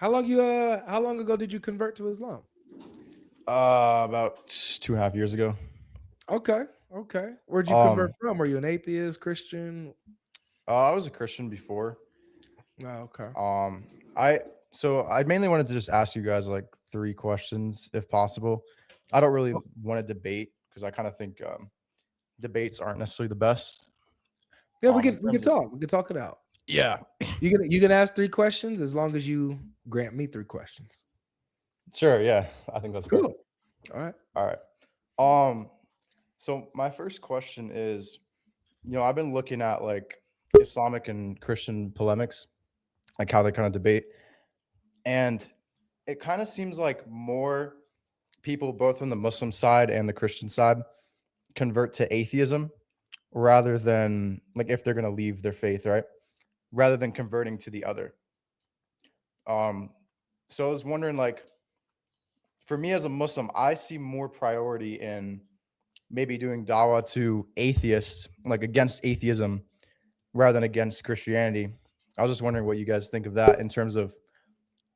How long ago did you convert to Islam? About 2.5 years ago. Okay, okay. Where'd you convert Um, from? Were you an atheist, Christian? I was a Christian before. No, okay. Um, I I mainly wanted to just ask you guys like three questions, if possible. I don't really want to debate because I kind of think debates aren't necessarily the best. Yeah, In we can terms of talk. We can talk it out. yeah, You can ask three questions as long as you grant me three questions. sure, yeah, I think that's fair. Cool. All right. All right. Um, so my first question is, I've been looking at like Islamic and Christian polemics, like how they kind of debate, and it kind of seems like more people, both from the Muslim side and the Christian side, convert to atheism rather than like if they're going to leave their faith, right? Rather than converting to the other. Um, so I was wondering, like, for me as a Muslim, I see more priority in maybe doing dawah to atheists, like against atheism, rather than against Christianity. I was just wondering what you guys think of that in terms of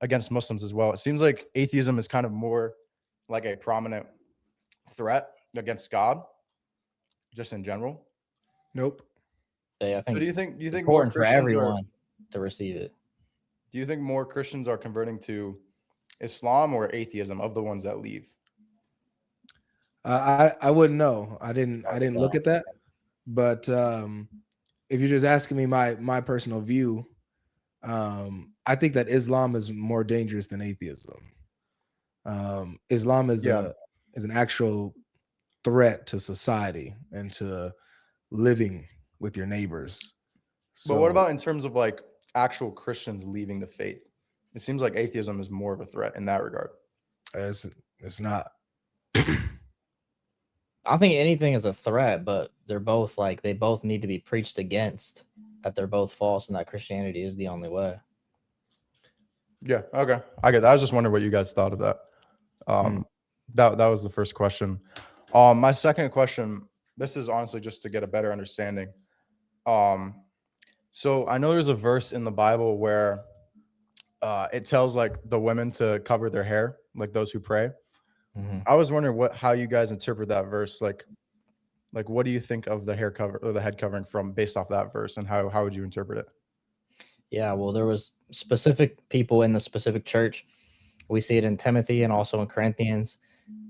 against Muslims as well. It seems like atheism is kind of more like a prominent threat against God, just in general. Nope. I So think do you it's think more important for Christians are everyone to receive it. do you think more Christians are converting to Islam or atheism of the ones that leave? I wouldn't know. I didn't look Yeah. at that. But if you're just asking me my personal view, I think that Islam is more dangerous than atheism. Islam Yeah. is an actual threat to society and to living with your neighbors. But what So about in terms of like actual Christians leaving the faith? It seems like atheism is more of a threat in that regard. it's not. I think anything is a threat, but they're both like they both need to be preached against. That they're both false, and that Christianity is the only way. Yeah. Okay. I get that. I was just wondering what you guys thought of that. Mm. Um, that was the first question. My second question. This is honestly just to get a better understanding. Um, so I know there's a verse in the Bible where it tells like the women to cover their hair, like those who pray. Mm-hmm. I was wondering how you guys interpret that verse. Like what do you think of the hair cover or the head covering from based off that verse, and how would you interpret it? Yeah, well, there was specific people in the specific church. We see it in Timothy and also in Corinthians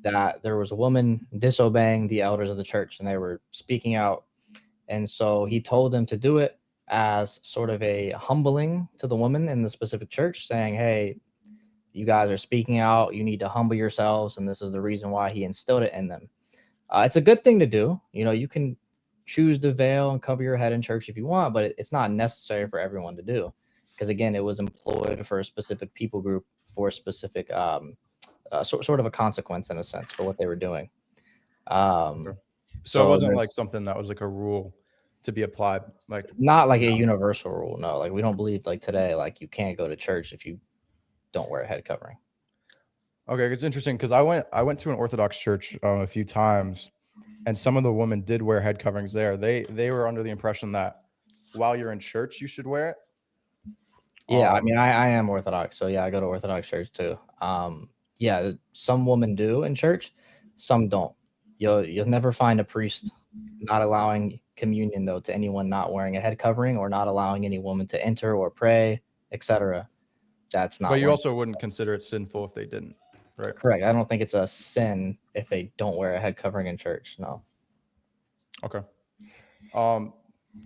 that there was a woman disobeying the elders of the church, and they were speaking out. And so he told them to do it as sort of a humbling to the woman in the specific church, saying, "Hey, you guys are speaking out. You need to humble yourselves." And this is the reason why he instilled it in them. It's a good thing to do. You can choose to veil and cover your head in church if you want, but it's not necessary for everyone to do. Because again, it was employed for a specific people group for a specific sort of a consequence in a sense for what they were doing. Okay. Um, So it so wasn't like there's something that was like a rule to be applied. Like not like a no. universal rule. No, like we don't believe like today, like you can't go to church if you don't wear a head covering. Okay, it's interesting because I went to an Orthodox church a few times, and some of the women did wear head coverings there. They were under the impression that while you're in church you should wear it. Yeah, I Um, mean, I am Orthodox, so yeah, I go to Orthodox church too. Yeah, some women do in church, some don't. You'll never find a priest not allowing communion though to anyone not wearing a head covering or not allowing any woman to enter or pray, etc. That's but not you wearing. also wouldn't consider it sinful if they didn't, right? Correct. I don't think it's a sin if they don't wear a head covering in church. No. Okay. Um,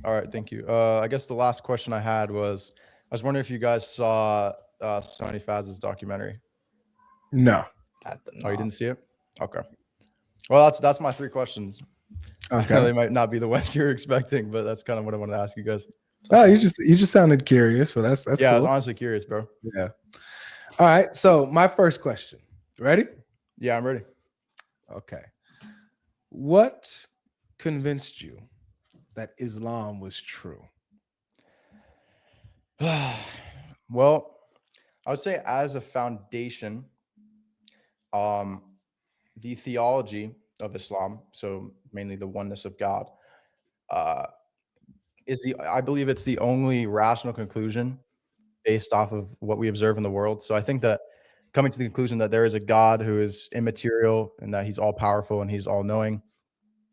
all right, thank you. I guess the last question I had was, I was wondering if you guys saw Sonny Faz's documentary. No. Oh, you No. didn't see it? Okay. Well, that's my three questions. I know Okay. they might not be the ones you were expecting, but that's kind of what I wanted to ask you guys. Oh, you just sounded curious, so that's Yeah, I was cool. honestly curious, bro. Yeah. All right. So my first question. Ready? Yeah, I'm ready. Okay. What convinced you that Islam was true? Well, I would say as a foundation, um, the theology of Islam, so mainly the oneness of God, uh, I believe it's the only rational conclusion based off of what we observe in the world. So I think that coming to the conclusion that there is a God who is immaterial and that he's all powerful and he's all knowing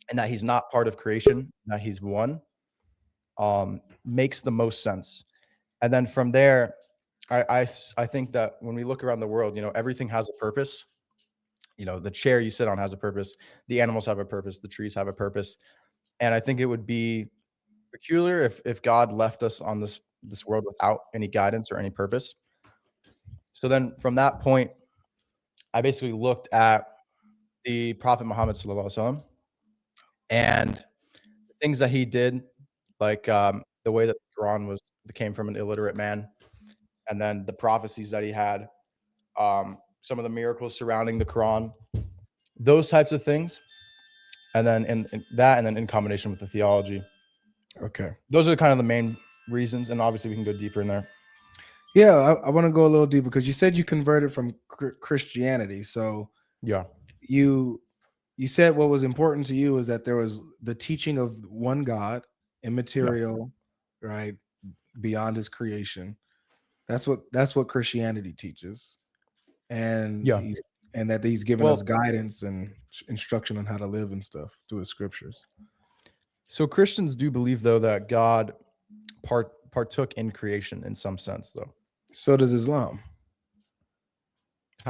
and that he's not part of creation, that he's one, makes the most sense. And then from there, I think that when we look around the world, everything has a purpose. The chair you sit on has a purpose. The animals have a purpose. The trees have a purpose. And I think it would be peculiar if God left us on this world without any guidance or any purpose. So then from that point, I basically looked at the Prophet Muhammad sallallahu alaihi wasallam and the things that he did, like the way that the Quran came from an illiterate man, and then the prophecies that he had, some of the miracles surrounding the Quran, those types of things, and then in that, and then in combination with the theology. Okay. Those are kind of the main reasons, and obviously we can go deeper in there. Yeah, I want to go a little deeper because you said you converted from Christianity. So Yeah. You said what was important to you is that there was the teaching of one God, immaterial, right, beyond his creation. That's what Christianity teaches, and that he's given us guidance and instruction on how to live and stuff through his scriptures. So Christians do believe, though, that God partook in creation in some sense, though. So does Islam.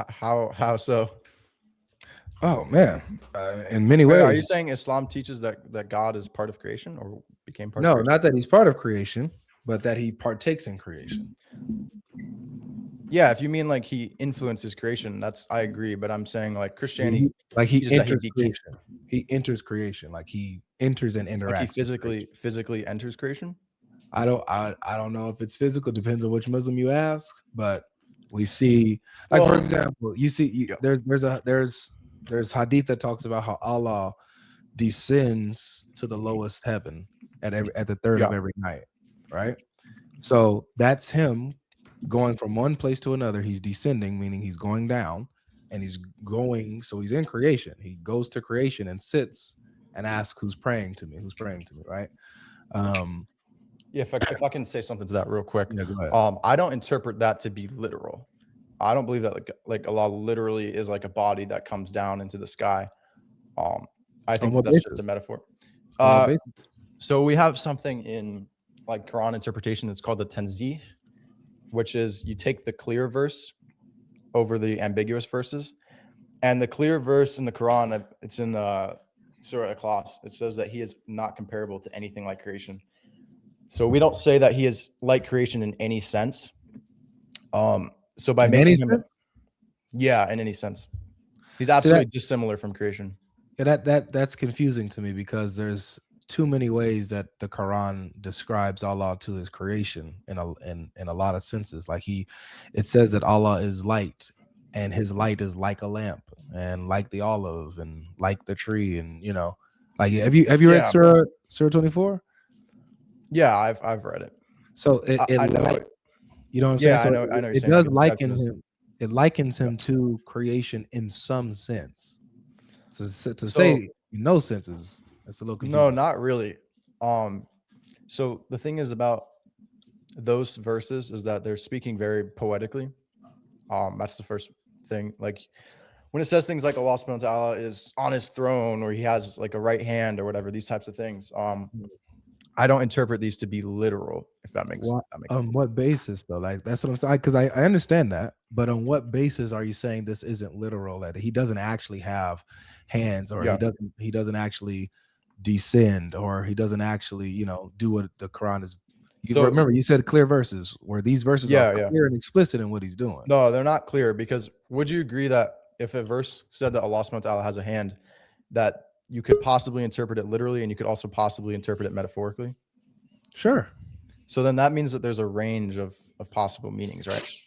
How so? Oh man, in many ways. Are you saying Islam teaches that God is part of creation or became part? No, of creation? not that he's part of creation, but that he partakes in creation. Yeah, if you mean like he influences creation, I agree. But I'm saying like Christianity, he enters creation. He enters creation, like he enters and interacts. Like he physically enters creation. I don't know if it's physical. Depends on which Muslim you ask, but we see, like for example, you see there's hadith that talks about how Allah descends to the lowest heaven at the third of every night, right? So that's him going from one place to another. He's descending, meaning he's going down, and he's going. So he's in creation. He goes to creation and sits and asks, "Who's praying to me? Who's praying to me?" Right? Yeah, if I can say something to that real quick. Yeah, go ahead. I don't interpret that to be literal. I don't believe that like Allah literally is like a body that comes down into the sky. I think that's just a metaphor. So we have something in like Quran interpretation that's called the tanzih, which is you take the clear verse over the ambiguous verses. And the clear verse in the Quran, it's in Surah Ikhlas. It says that he is not comparable to anything like creation. So we don't say that he is like creation in any sense. So by making him, in any sense, he's absolutely dissimilar from creation. Yeah, that's confusing to me because there's too many ways that the Quran describes Allah to his creation in a lot of senses. Like it says that Allah is light, and his light is like a lamp, and like the olive, and like the tree, and like have you read Surah 24? Yeah, I've read it. So I know it. You know what I'm saying? So I know. It does liken him. It likens him to creation in some sense. So say in no senses, that's a little confusing. No, not really. So the thing is about those verses is that they're speaking very poetically. That's the first thing. Like when it says things like Allah subhanahu wa ta'ala is on his throne, or he has like a right hand, or whatever, these types of things. I don't interpret these to be literal, if that makes sense. On what basis, though? Like that's what I'm saying. Because I understand that, but on what basis are you saying this isn't literal? That he doesn't actually have hands, or he doesn't actually descend, or he doesn't actually do what the Quran is. So remember, you said clear verses, where these verses are clear and explicit in what he's doing. No, they're not clear, because would you agree that if a verse said that Allah subhanahu wa ta'ala has a hand, that you could possibly interpret it literally, and you could also possibly interpret it metaphorically? Sure. So then that means that there's a range of possible meanings, right?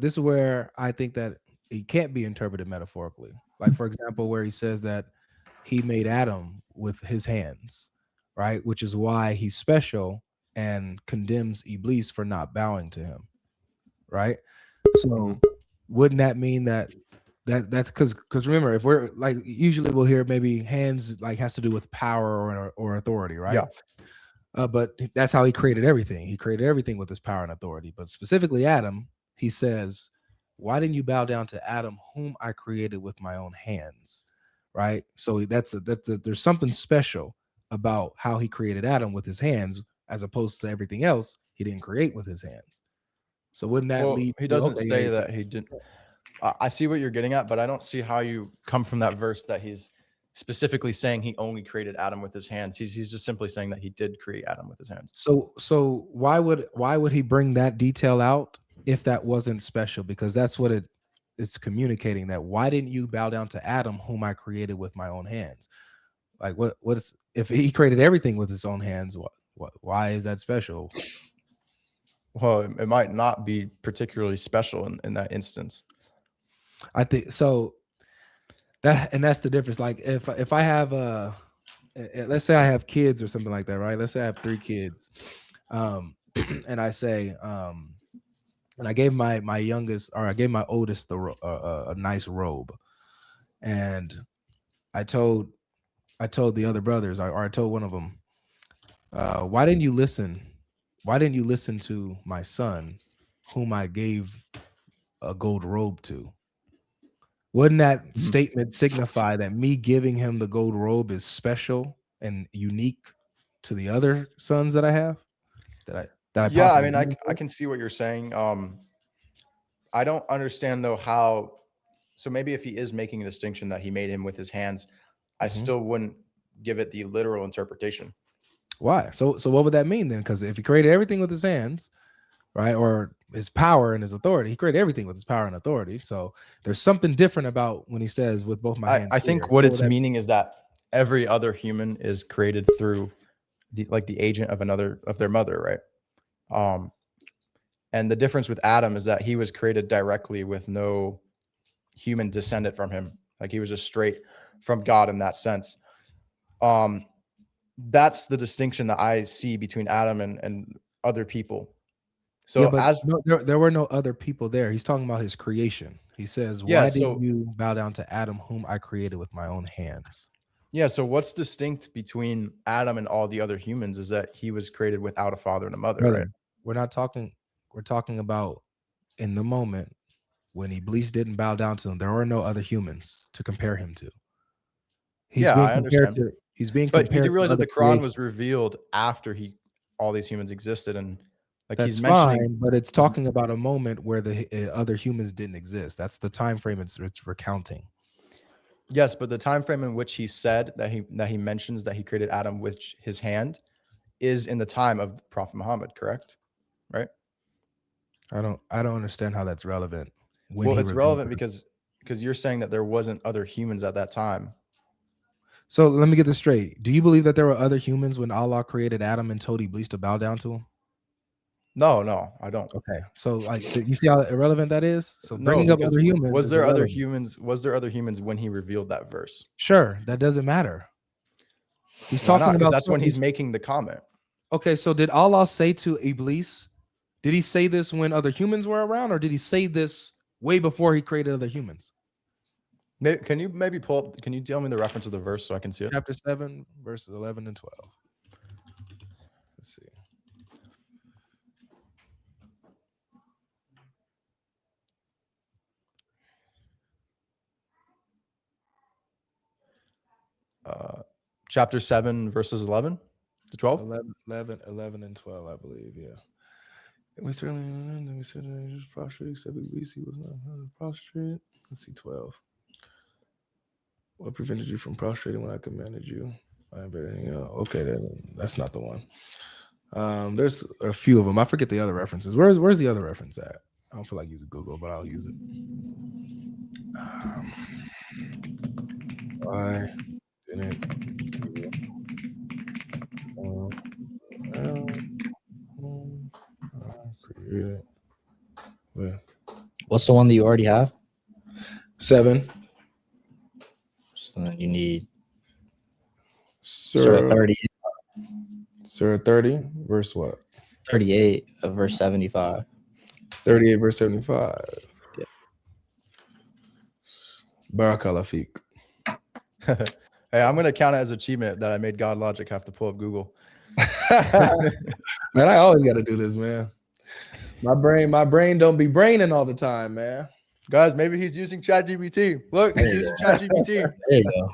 This is where I think that it can't be interpreted metaphorically. Like, for example, where he says that he made Adam with his hands, right? Which is why he's special, and condemns Iblis for not bowing to him, right? So wouldn't that mean that's because remember, if we're like, usually we'll hear maybe hands like has to do with power or authority, right? But that's how he created everything. He created everything with his power and authority. But specifically Adam, he says, why didn't you bow down to Adam, whom I created with my own hands? Right. So there's something special about how he created Adam with his hands, as opposed to everything else he didn't create with his hands. So wouldn't that lead? He doesn't say that he didn't. I see what you're getting at, but I don't see how you come from that verse that he's specifically saying he only created Adam with his hands. He's just simply saying that he did create Adam with his hands. So why would he bring that detail out if that wasn't special? Because that's what it's communicating, that why didn't you bow down to Adam, whom I created with my own hands? Like what is, if he created everything with his own hands, why is that special? Well, it might not be particularly special in that instance. I think so. That's the difference. Like if I have let's say I have kids or something like that, right? Let's say I have 3 kids, and I say, and I gave my youngest, or I gave my oldest a nice robe, and I told the other brothers, or I told one of them, why didn't you listen? Why didn't you listen to my son, whom I gave a gold robe to? Wouldn't that statement signify that me giving him the gold robe is special and unique to the other sons that I have? Yeah, I mean, I can see what you're saying. I don't understand though how. So maybe if he is making a distinction that he made him with his hands, I still wouldn't give it the literal interpretation. Why? So what would that mean then? Because if he created everything with his hands, right, or his power and his authority, he created everything with his power and authority. So there's something different about when he says with both my hands. I think what it's meaning is that every other human is created through the agent of their mother, right? And the difference with Adam is that he was created directly with no human descendant from him. Like he was just straight from God in that sense. That's the distinction that I see between Adam and other people. So yeah, but there were no other people there. He's talking about his creation. He says, why didn't you bow down to Adam, whom I created with my own hands? Yeah, so what's distinct between Adam and all the other humans is that he was created without a father and a mother, right? We're talking about in the moment when Iblis didn't bow down to him. There were no other humans to compare him to. I understand. He's being compared. But you do realize that the Quran was revealed after all these humans existed, and like that's he's mentioning, fine, but it's talking about a moment where the other humans didn't exist. That's the time frame it's recounting. Yes, but the time frame in which he said that he mentions that he created Adam with his hand is in the time of Prophet Muhammad, correct? Right? I don't understand how that's relevant. Well, it's relevant because you're saying that there wasn't other humans at that time. So let me get this straight. Do you believe that there were other humans when Allah created Adam and told Iblis to bow down to him? No, I don't. Okay, so like you see how irrelevant that is. So bringing up other humans. Was there other humans? Was there other humans when he revealed that verse? Sure, that doesn't matter. He's talking about that's when he's making the comment. Okay, so did Allah say to Iblis? Did he say this when other humans were around, or did he say this way before he created other humans? Can you maybe pull up? Can you tell me the reference of the verse so I can see it? Chapter 7, verses 11 and 12. Let's see. Chapter 7, verses 11 to 12? 11 and 12, I believe, yeah. And we said just prostrate, except Iblis, he was not prostrate. Let's see, 12. What prevented you from prostrating when I commanded you? I am better than you. Okay, that's not the one. There's a few of them. I forget the other references. Where's the other reference at? I don't feel like using Google, but I'll use it. Why didn't you What's the one that you already have? 7. So then you need Surah 30. Surah 30, verse what? 38 of verse 75. 38, verse 75. Yeah. Barakallah feek. Hey, I'm going to count it as achievement that I made GodLogic have to pull up Google. Man, I always got to do this, man. My brain don't be braining all the time, man. Guys, maybe he's using ChatGPT. Look, he's using ChatGPT. There you go.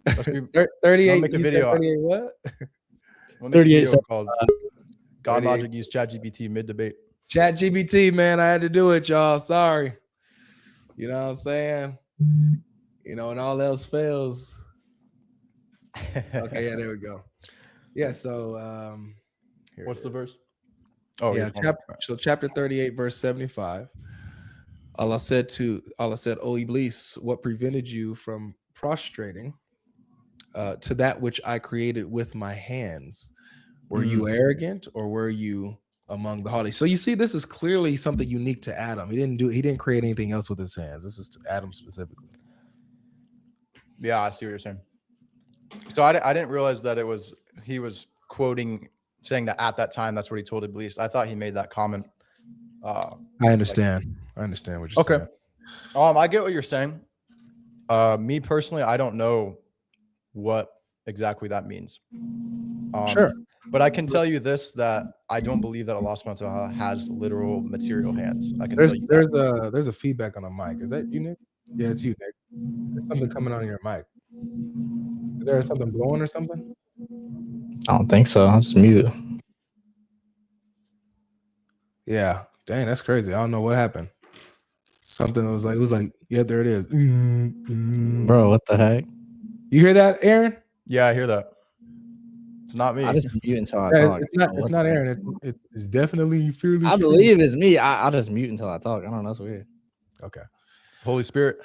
Let's be, 38. make a You said video. 38 what? we'll make a 38 video called 38. GodLogic used ChatGPT mid-debate. ChatGPT, man, I had to do it, y'all. Sorry. You know what I'm saying? You know, and all else fails. Okay, yeah, there we go. Yeah, so here What's it the is. verse? Oh, yeah, chapter 38, verse 75. Allah said, "O Iblis, what prevented you from prostrating to that which I created with my hands? Were you arrogant, or were you among the haughty?" So you see, this is clearly something unique to Adam. He didn't create anything else with his hands. This is to Adam specifically. Yeah, I see what you're saying. So I didn't realize that he was quoting, saying that at that time that's what he told Iblis. I thought he made that comment. I understand. I understand what you're saying. I get what you're saying. Me personally, I don't know what exactly that means. Sure. But I can tell you this, that I don't believe that Allah subhanahu wa ta'ala has literal material hands. I can tell you that. There's a feedback on the mic. Is that you, Nick? Yeah, it's you, Nick. There's something coming on your mic. Is there something blowing or something? I don't think so. I'll just mute. Yeah. Dang, that's crazy. I don't know what happened. Something that was like, yeah, there it is. Bro, what the heck? You hear that, Aaron? Yeah, I hear that. It's not me. I just mute until I Yeah, talk. it's not Aaron. It's definitely fearless. I believe it's me. I'll just mute until I talk. I don't know. That's weird. Okay. It's Holy Spirit.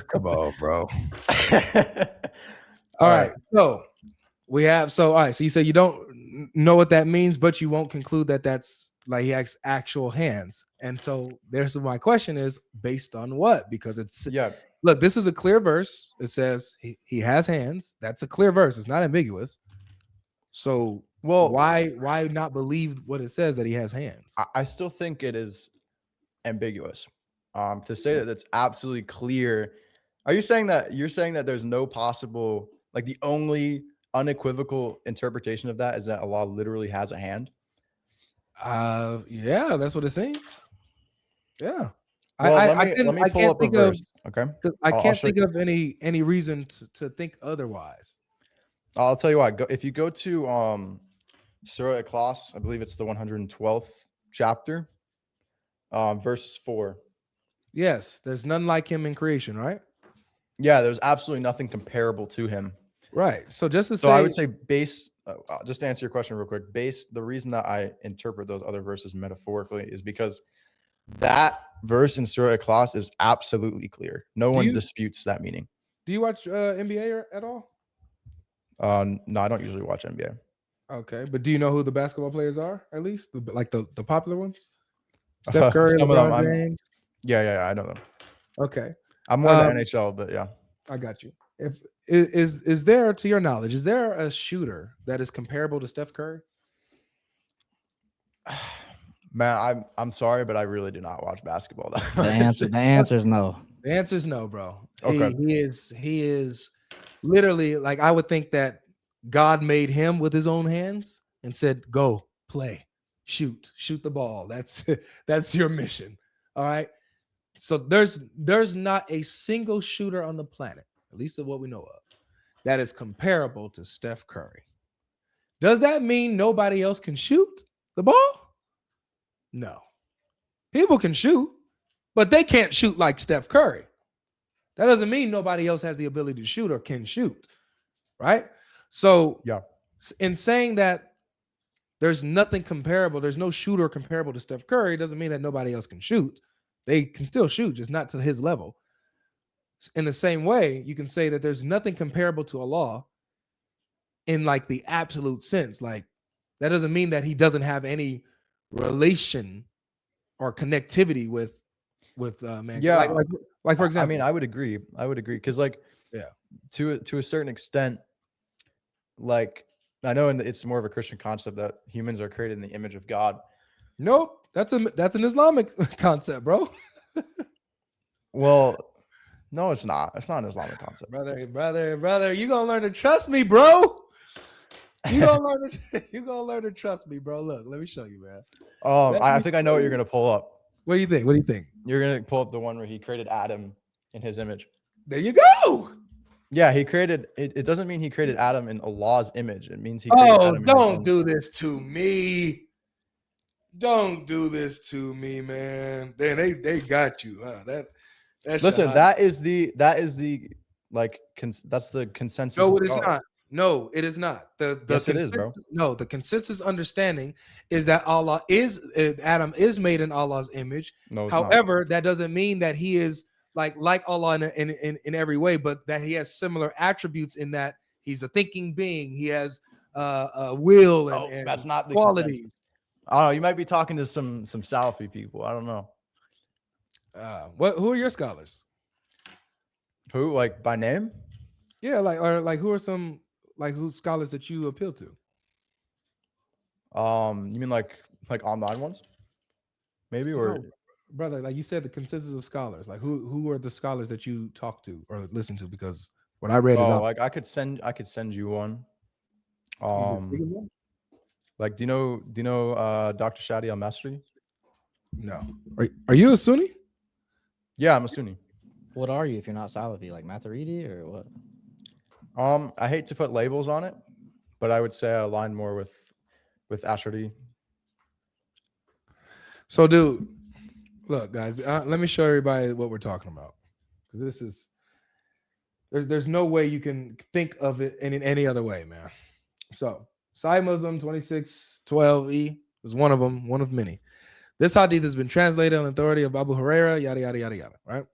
Come on, bro. All right. So we have. So all right. So you say you don't know what that means, but you won't conclude that that's like he has actual hands. And so there's my question is based on what? Because it's Look, this is a clear verse. It says he has hands. That's a clear verse. It's not ambiguous. So why not believe what it says that he has hands? I still think it is ambiguous. To say that it's absolutely clear. Are you saying that there's no possible, like the only unequivocal interpretation of that is that Allah literally has a hand? Yeah, that's what it seems. Yeah. Well, let me pull up a verse. Okay. I can't think of any reason to think otherwise. I'll tell you what. If you go to Surah Ikhlas, I believe it's the 112th chapter, verse 4. Yes, there's none like him in creation, right? Yeah, there's absolutely nothing comparable to him. Right. So just to say, so I would say just to answer your question real quick, the reason that I interpret those other verses metaphorically is because that verse in Surah Ikhlas is absolutely clear. No one disputes that meaning. Do you watch NBA at all? No, I don't usually watch NBA. Okay, but do you know who the basketball players are? At least the popular ones. Steph Curry, LeBron James. Yeah, I know them. Okay, I'm more the NHL, but yeah, I got you. Is there, to your knowledge, is there a shooter that is comparable to Steph Curry? Man, I'm sorry, but I really do not watch basketball. The answer is no. The answer is no, bro. Okay. He is literally, like, I would think that God made him with his own hands and said, "Go play, shoot the ball. That's your mission." All right. So there's not a single shooter on the planet, at least of what we know of, that is comparable to Steph Curry. Does that mean nobody else can shoot the ball? No. People can shoot, but they can't shoot like Steph Curry. That doesn't mean nobody else has the ability to shoot or can shoot, right? So yeah, in saying that there's nothing comparable, there's no shooter comparable to Steph Curry, doesn't mean that nobody else can shoot. They can still shoot, just not to his level. In the same way, you can say that there's nothing comparable to Allah in like the absolute sense. Like that doesn't mean that he doesn't have any relation or connectivity with man. Yeah, like for example, I mean, I would agree because like to a certain extent, like I know it's more of a Christian concept that humans are created in the image of God. Nope, that's an Islamic concept, bro. Well, no, it's not. It's not an Islamic concept, brother. You gonna learn to trust me, bro. You gonna learn to you gonna learn to trust me, bro. Look, let me show you, man. I think I know what you're gonna pull up. What do you think? What do you think? You're gonna pull up the one where he created Adam in his image. There you go. Yeah, he created it. It doesn't mean he created Adam in Allah's image. It means he created Oh, Adam in his own. don't do this to me. Don't do this to me, man. Then they got you, huh? That's Listen, that is the like that's the consensus. no, of it is God. not. No, it is not. Yes, it is, bro. No, the consensus understanding is that Allah is Adam is made in Allah's image. No, it's However, that doesn't mean that he is like Allah in every way, but that he has similar attributes in that he's a thinking being. He has a will and that's not the qualities. consensus. I don't know. You might be talking to some Salafi people. I don't know. Who are your scholars? Who, like by name? Yeah, like who are some who's scholars that you appeal to? You mean like online ones? Maybe or No, brother, like you said, the consensus of scholars. Like who are the scholars that you talk to or listen to? Because what I read is like I could send you one. Like do you know Dr. Shadi al-Masri? No. Are you a Sunni? Yeah, I'm a Sunni. What are you if you're not Salafi? Like Maturidi or what? I hate to put labels on it, but I would say I align more with Ashari. So, dude, look, guys, let me show everybody what we're talking about, because this is there's no way you can think of it in any other way, man. So, Sahih Muslim 2612e is one of them, one of many. This hadith has been translated on the authority of Abu Huraira, yada yada yada yada. Right?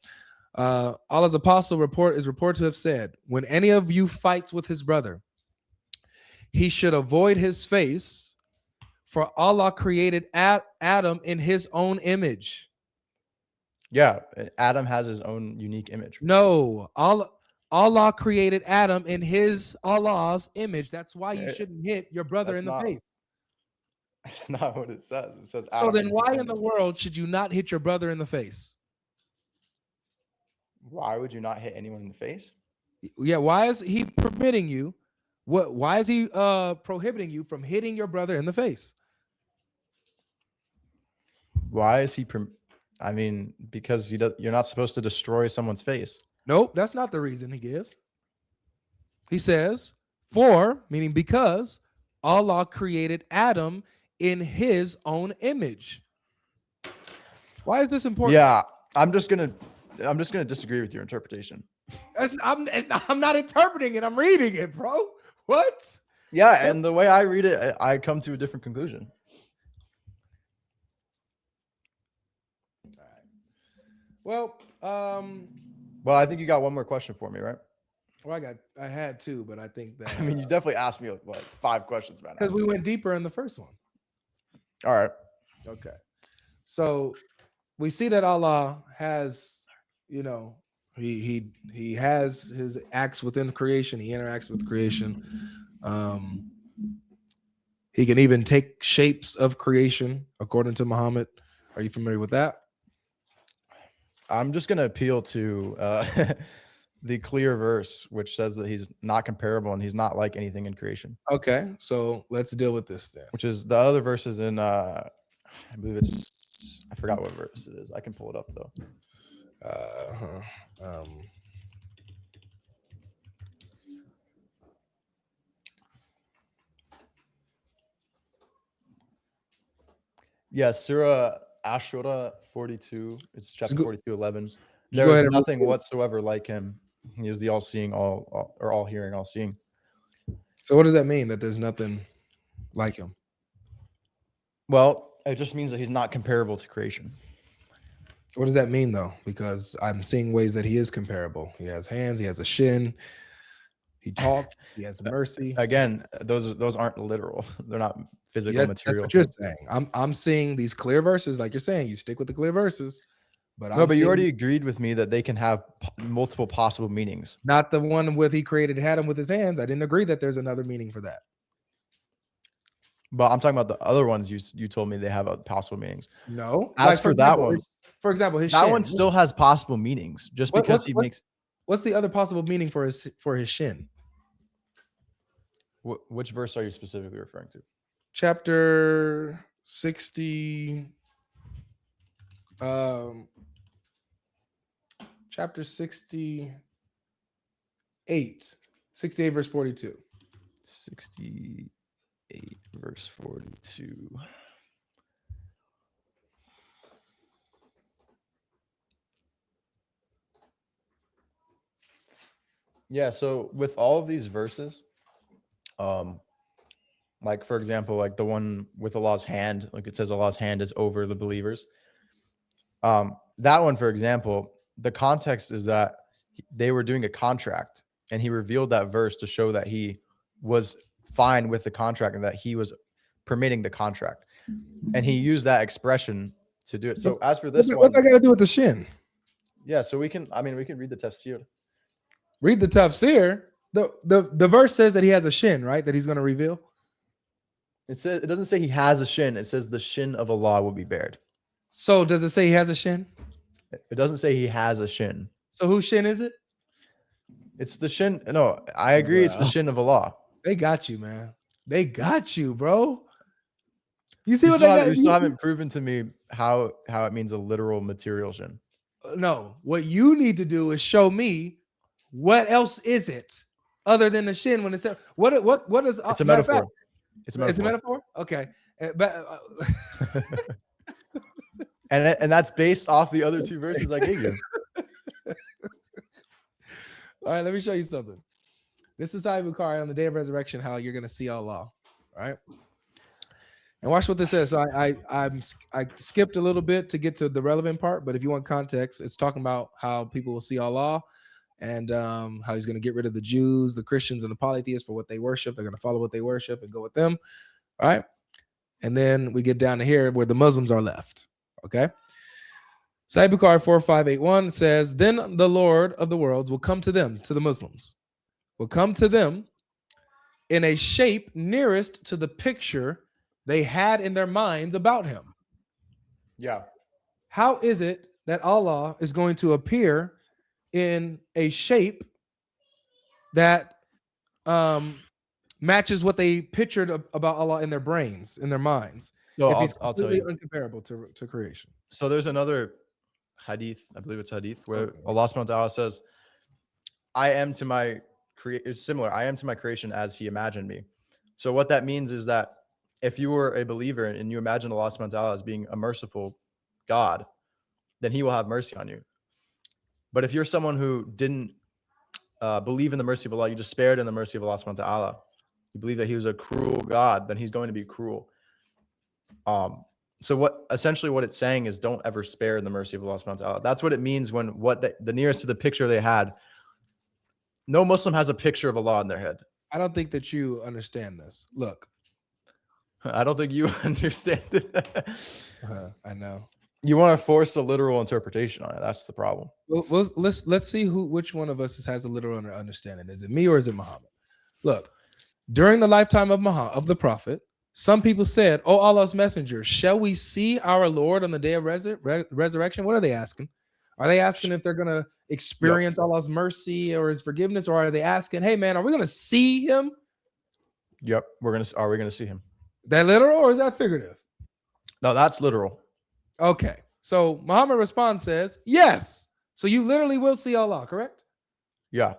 Allah's apostle is reported to have said, when any of you fights with his brother, he should avoid his face, for Allah created Adam in his own image. Yeah, Adam has his own unique image. No, Allah created Adam in Allah's image. That's why you shouldn't hit your brother in the face. That's not what it says. It says so then why in the world should you not hit your brother in the face? Why would you not hit anyone in the face? Yeah, why is he permitting you? Why is he prohibiting you from hitting your brother in the face? Why is he I mean, because you're not supposed to destroy someone's face. Nope, that's not the reason he gives. He says, meaning because Allah created Adam in his own image. Why is this important? Yeah, I'm just gonna disagree with your interpretation. I'm not interpreting it. I'm reading it, bro. What? Yeah, and the way I read it, I come to a different conclusion. Well, I think you got one more question for me, right? Well, I had two, but I think that I mean, you definitely asked me like 5 questions about it. Because we went deeper in the first one. All right. Okay. So we see that Allah has, he has his acts within creation. He interacts with creation. He can even take shapes of creation, according to Muhammad. Are you familiar with that? I'm just going to appeal to the clear verse, which says that he's not comparable and he's not like anything in creation. Okay, so let's deal with this then. Which is the other verses in, I believe I forgot what verse it is. I can pull it up though. Yeah, Surah Ashura 42. It's chapter 42:11. There is nothing whatsoever like him. He is the all-seeing, all-hearing, all-seeing. So what does that mean, that there's nothing like him? Well, it just means that he's not comparable to creation. What does that mean, though? Because I'm seeing ways that he is comparable. He has hands. He has a shin. He talks. He has mercy. Again, those aren't literal. They're not physical material. That's what you're saying. I'm seeing these clear verses, like you're saying. You stick with the clear verses. But you already agreed with me that they can have multiple possible meanings. Not the one with he created Adam with his hands. I didn't agree that there's another meaning for that. But I'm talking about the other ones you told me they have possible meanings. No. As for that one, for example, his that shin. one still has possible meanings. Just because he makes. What's the other possible meaning for his shin? Which verse are you specifically referring to? Chapter 60. Chapter 68. 68 verse 42. 68 verse 42. Yeah, so with all of these verses, like for example, like the one with Allah's hand, like it says Allah's hand is over the believers. That one, for example, the context is that they were doing a contract, and he revealed that verse to show that he was fine with the contract and that he was permitting the contract, and he used that expression to do it. So as for this one, what I got to do with the shin? yeah, so we can read the tafsir. Read the tafsir. The verse says that he has a shin, right? That he's going to reveal. It says, it doesn't say he has a shin. It says the shin of Allah will be bared. So does it say he has a shin? It doesn't say he has a shin. So whose shin is it? It's the shin. No, I agree. It's the shin of Allah. They got you, man. They got you, bro. You see You what they got? you still haven't proven to me how it means a literal material shin. No, what you need to do is show me what else is it other than the shin when it says what is It's a metaphor. It's a metaphor. Okay, but and that's based off the other two verses I gave you. All right, let me show you something. This is Sahih Bukhari on the day of resurrection, how you're going to see Allah, right? And watch what this says. So I skipped a little bit to get to the relevant part, but if you want context, it's talking about how people will see Allah and how he's going to get rid of the Jews, the Christians, and the polytheists for what they worship. They're going to follow what they worship and go with them, all right? And then we get down to here where the Muslims are left, okay? Sahih Bukhari 4581 says, then the Lord of the worlds will come to them, to the Muslims, will come to them in a shape nearest to the picture they had in their minds about him. Yeah. How is it that Allah is going to appear in a shape that matches what they pictured about Allah in their brains, in their minds? So if he's I'll tell completely you. uncomparable to creation. So there's another hadith, I believe it's hadith, where Allah subhanahu wa ta'ala says, I am to my it's similar. I am to my creation as he imagined me. So what that means is that if you were a believer and you imagine Allah subhanahu wa ta'ala as being a merciful God, then he will have mercy on you. But if you're someone who didn't believe in the mercy of Allah, you despaired in the mercy of Allah subhanahu wa ta'ala, you believe that he was a cruel God, then he's going to be cruel. So what it's saying is don't ever spare in the mercy of Allah subhanahu wa ta'ala. That's what it means when the nearest to the picture they had. No Muslim has a picture of Allah in their head. I don't think that you understand this. Look. I don't think you understand it. I know. You want to force a literal interpretation on it. That's the problem. Well, let's see which one of us has a literal understanding. Is it me or is it Muhammad? Look, during the lifetime of the Prophet, some people said, "Oh, Allah's messenger, shall we see our Lord on the day of resurrection?" What are they asking? Are they asking if they're going to experience Allah's mercy or his forgiveness, or are they asking, "Hey, man, are we going to see him?" Yep, are we going to see him? That literal or is that figurative? No, that's literal. Okay, so Muhammad responds, says, "Yes." So you literally will see Allah, correct? Yeah.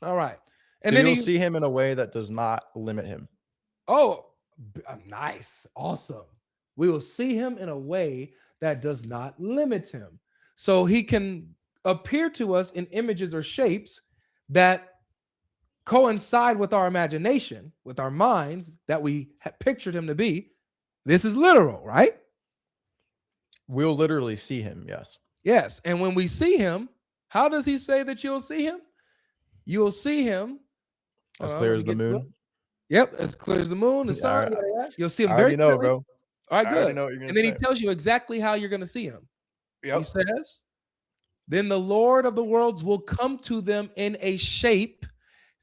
All right, and so then you'll see him in a way that does not limit him. Oh, nice, awesome. We will see him in a way that does not limit him, so he can appear to us in images or shapes that coincide with our imagination, with our minds that we pictured him to be. This is literal, right? We'll literally see him, yes. Yes, and when we see him, how does he say that you'll see him? You'll see him as clear as the moon. Yep, as clear as the moon, the sun. You'll see him very clearly. Bro. All right, good. And then he tells you exactly how you're going to see him. Yep. He says, then the Lord of the worlds will come to them in a shape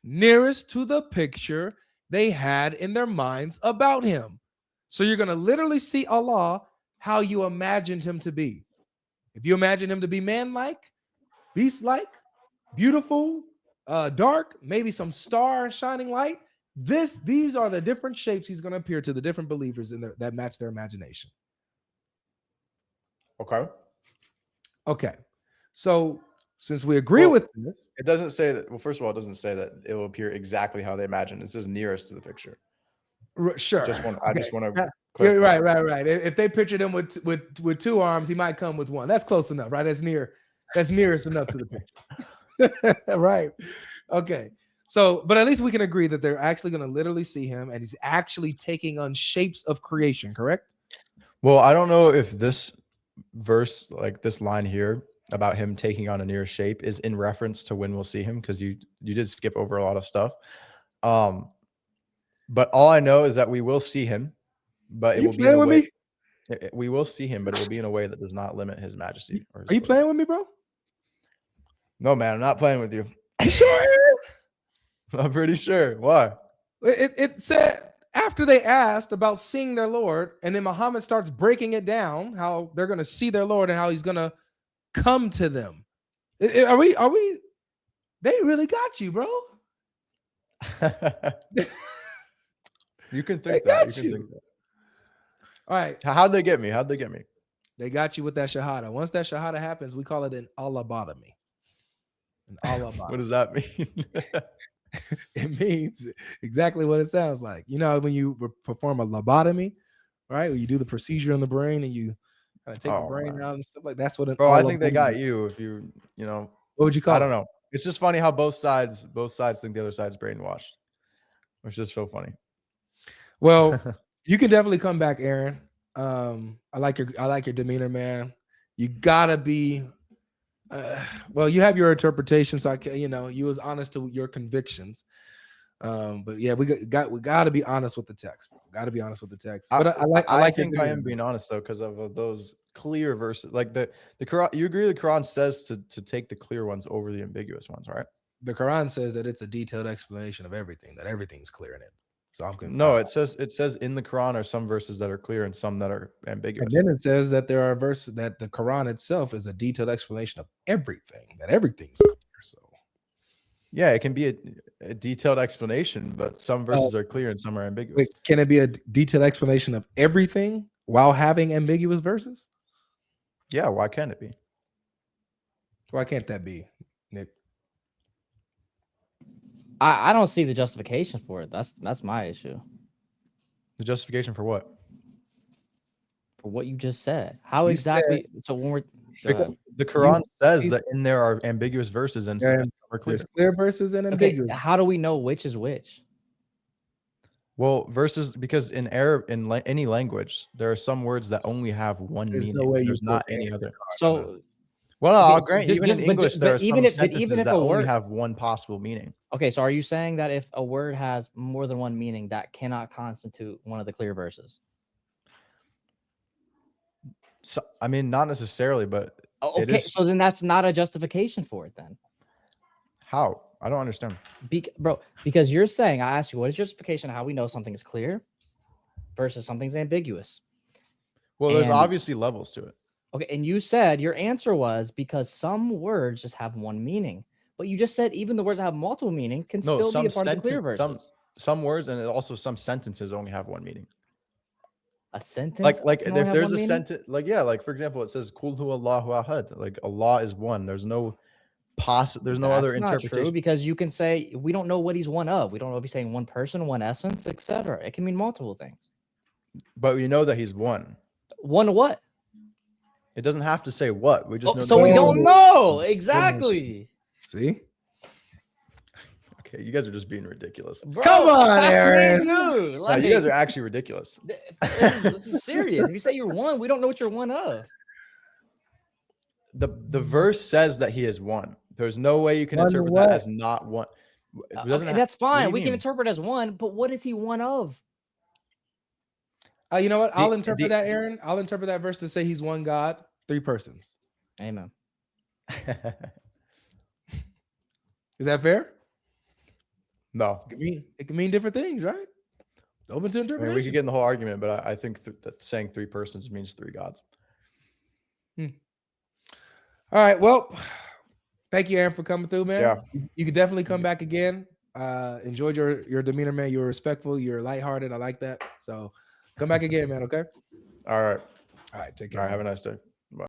nearest to the picture they had in their minds about him. So you're going to literally see Allah how you imagined him to be. If you imagine him to be man-like, beast-like, beautiful, dark, maybe some star shining light, These are the different shapes he's going to appear to the different believers that match their imagination. Okay. Okay. So since we agree with this, it doesn't say that. Well, first of all, it doesn't say that it will appear exactly how they imagine. It says nearest to the picture. Sure. I just want to. You're right. If they pictured him with 2 arms, he might come with 1. That's close enough, right? That's nearest enough to the picture. Right. Okay. So, but at least we can agree that they're actually going to literally see him, and he's actually taking on shapes of creation, correct? Well, I don't know if this verse, like this line here about him taking on a near shape, is in reference to when we'll see him, because you did skip over a lot of stuff. But all I know is that we will see him, but it will be in a way. We will see him, but it will be in a way that does not limit his majesty. Are you playing with me, bro? No, man, I'm not playing with you. You sure? I'm pretty sure. Why? It said after they asked about seeing their Lord, and then Muhammad starts breaking it down, how they're going to see their Lord and how he's going to come to them. Are we? They really got you, bro. You can think that. You can think that. All right. How'd they get me? They got you with that shahada. Once that shahada happens, we call it an alabotomy. An alabotomy. What does that mean? It means exactly what it sounds like. You know, when you perform a lobotomy, right? When you do the procedure on the brain and you kind of take the brain out and stuff like that's what an Bro, I think they got you. If you know, what would you call it? I don't know. It's just funny how both sides think the other side's brainwashed. It's just so funny. Well, you can definitely come back, Aaron. I like your demeanor, man. You gotta be. Well, you have your interpretation, so you was honest to your convictions. But yeah, we got to be honest with the text. Got to be honest with the text. But I think I am being honest though, because of those clear verses. Like the Quran, you agree the Quran says to take the clear ones over the ambiguous ones, right? The Quran says that it's a detailed explanation of everything, that everything's clear in it. So I'm confused. No, it says in the Quran are some verses that are clear and some that are ambiguous. And then it says that there are verses that the Quran itself is a detailed explanation of everything, that everything's clear. So yeah, it can be a detailed explanation, but some verses are clear and some are ambiguous. Wait, can it be a detailed explanation of everything while having ambiguous verses? Yeah, why can't it be? Why can't that be, Nick? I don't see the justification for it. That's my issue. The justification for what? For what you just said. How exactly? So when we're the Quran says that in there are ambiguous verses and some are clear. There's clear verses and ambiguous. Okay, how do we know which is which? Well, verses, because in Arab, in any language, there are some words that only have one meaning. No way there's not any other. So, well, no, I'll grant even in English there are some sentences that only have one possible meaning. Okay, so are you saying that if a word has more than one meaning, that cannot constitute one of the clear verses? So, I mean, not necessarily, but okay. So then that's not a justification for it. Then how? I don't understand, bro. Because you're saying, I asked you, what is justification of how we know something is clear versus something's ambiguous? Well, there's obviously levels to it. Okay, and you said your answer was because some words just have one meaning, but you just said even the words that have multiple meaning can still be a part of the clear verses. Some words and also some sentences only have one meaning. A sentence, like if there's a sentence, like for example, it says "Kul hu Allahu ahad," like Allah is one. There's no other interpretation. True, because you can say we don't know what he's one of. We don't know if he's saying one person, one essence, etc. It can mean multiple things. But we know that he's one. One what? It doesn't have to say what. We just know. So we don't know exactly. See? Okay, you guys are just being ridiculous. Bro, come on, Aaron. Dude, you guys are actually ridiculous. This is serious. If you say you're one, we don't know what you're one of. The verse says that he is one. There's no way you can interpret that as not one. That's fine. We can interpret as one, but what is he one of? You know what? I'll interpret that, Aaron. I'll interpret that verse to say he's one God, 3 persons. Amen. Is that fair? No. It can mean different things, right? Open to interpretation. I mean, we could get in the whole argument, but I think that saying 3 persons means 3 gods. All right. Well, thank you, Aaron, for coming through, man. Yeah. You could definitely come back again. Enjoyed your demeanor, man. You were respectful. You're lighthearted. I like that. So come back again, man. Okay. All right. All right. Take All care. right. Have man. a nice day.